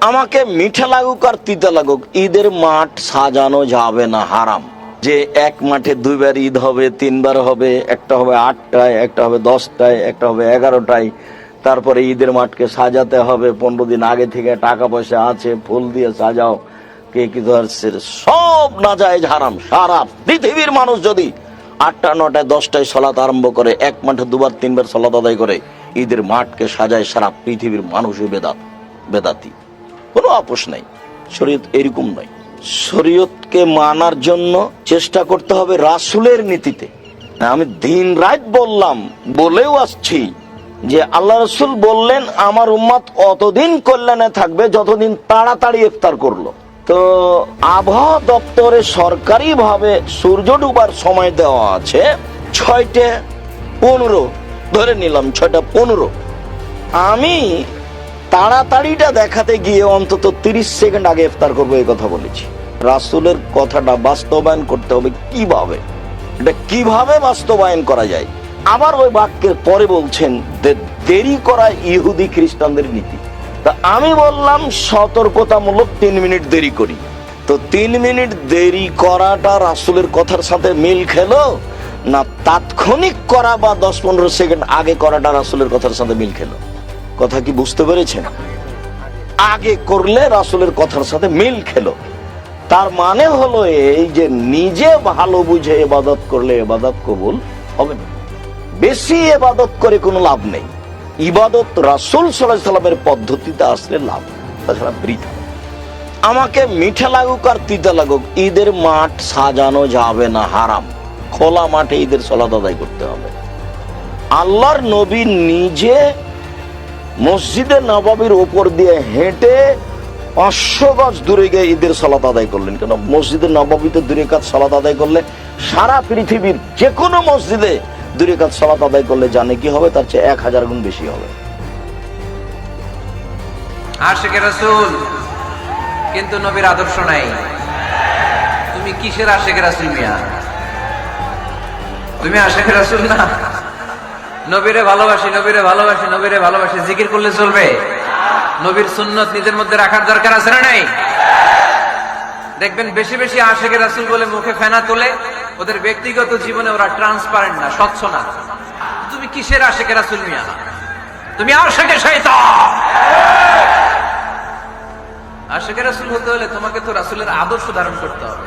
আমাকে মিঠা লাগুক আর তিতা লাগুক, ঈদের মাঠ সাজানো যাবে না, হারাম। যে এক মাঠে দুইবার ঈদ হবে, তিনবার হবে, একটা হবে 8টায়, একটা হবে 10টায়, একটা হবে 11টায়, তারপরে ঈদের মাঠকে সাজাতে হবে 15 দিন আগে থেকে, টাকা পয়সা আছে, ফুল দিয়ে সাজাও, কে কি ধরছে, সব নাজায়েজ হারাম। সারা পৃথিবীর মানুষ যদি 8টা 9টায় 10টায় সালাত আরম্ভ করে, এক মাঠে দুবার তিনবার সালাত আদায় করে, ঈদের মাঠকে সাজায়, সারা পৃথিবীর মানুষই বেদাতি, কোনো আপোষ নাই। শরীয়ত এরকম নয়। শরীয়তকে মানার জন্য চেষ্টা করতে হবে রাসূলের নীতিতে। আমি দিন রাত বলেও আসছি যে আল্লাহ রাসূল বললেন আমার উম্মত অতদিন কল্যাণে থাকবে যতদিন তাড়াতাড়ি ইফতার করলো। তো আবহাওয়া দপ্তরে সরকারি ভাবে সূর্য ডুবার সময় দেওয়া আছে 6:15, ধরে নিলাম 6:15। আমি তাড়াতাড়িটা দেখাতে গিয়ে অন্তত 30 সেকেন্ড আগে ইফতার করবো, এই কথা বলেছি। রাসূলের কথাটা বাস্তবায়ন করতে হবে কিভাবে, এটা কিভাবে বাস্তবায়ন করা যায়। আবার ওই বাক্যের পরে বলছেন দেরি করা ইহুদি খ্রিস্টানদের নীতি। তা আমি বললাম সতর্কতামূলক 3 মিনিট দেরি করি। তো 3 মিনিট দেরি করাটা রাসূলের কথার সাথে মিল খেলো না তাৎক্ষণিক করা বা 10-15 সেকেন্ড আগে করাটা রাসূলের কথার সাথে মিল খেলো? কথা কি বুঝতে পেরেছেন? আগে করলে রাসূলের কথার সাথে মিল খেলো। তার মানে হলো এই যে নিজে ভালো বুঝে ইবাদত করলে ইবাদত কবুল হবে না। বেশি ইবাদত করে কোনো লাভ নেই। ইবাদত রাসূল সাল্লাল্লাহু আলাইহি ওয়াসাল্লামের পদ্ধতিতে আসলে লাভ, তাছাড়া বৃথা। আমাকে মিঠা লাগুক আর তিতা লাগুক, ঈদের মাঠ সাজানো যাবে না, হারাম। খোলা মাঠে ঈদের সালাত আদায় করতে হবে। আল্লাহর নবী নিজে মসজিদে নববীর উপর দিয়ে হেঁটে 500 গজ দূরে গিয়ে ঈদের সালাত আদায় করলেন। কেন? মসজিদে নববীতে 2 রাকাত সালাত আদায় করলে সারা পৃথিবীর যে কোনো মসজিদে 2 রাকাত সালাত আদায় করলে জানে কি হবে? তার চেয়ে 1000 গুণ বেশি হবে। আশিকে রাসূল কিন্তু নবীর আদর্শ নাই। তুমি কিসের আশিকে রাসূল মিয়া? তুমি আশিকে রাসূল না। নবীরে ভালোবাসি, নবীরে ভালোবাসি, নবীরে ভালোবাসি জিকির করলে চলবে? নবীর সুন্নত নিজের মধ্যে রাখার দরকার আছে না নাই? দেখবেন বেশি বেশি আশিকে রাসূল বলে মুখে ফেনা তোলে, ওদের ব্যক্তিগত জীবনে ওরা ট্রান্সপারেন্ট না, স্বচ্ছ না। তুমি কিসের আশিকে রাসূল মিয়া? তুমি আশিকে শয়তান। আশিকে রাসূল হতে হলে তোমাকে তো রাসূলের আদর্শ ধারণ করতে হবে।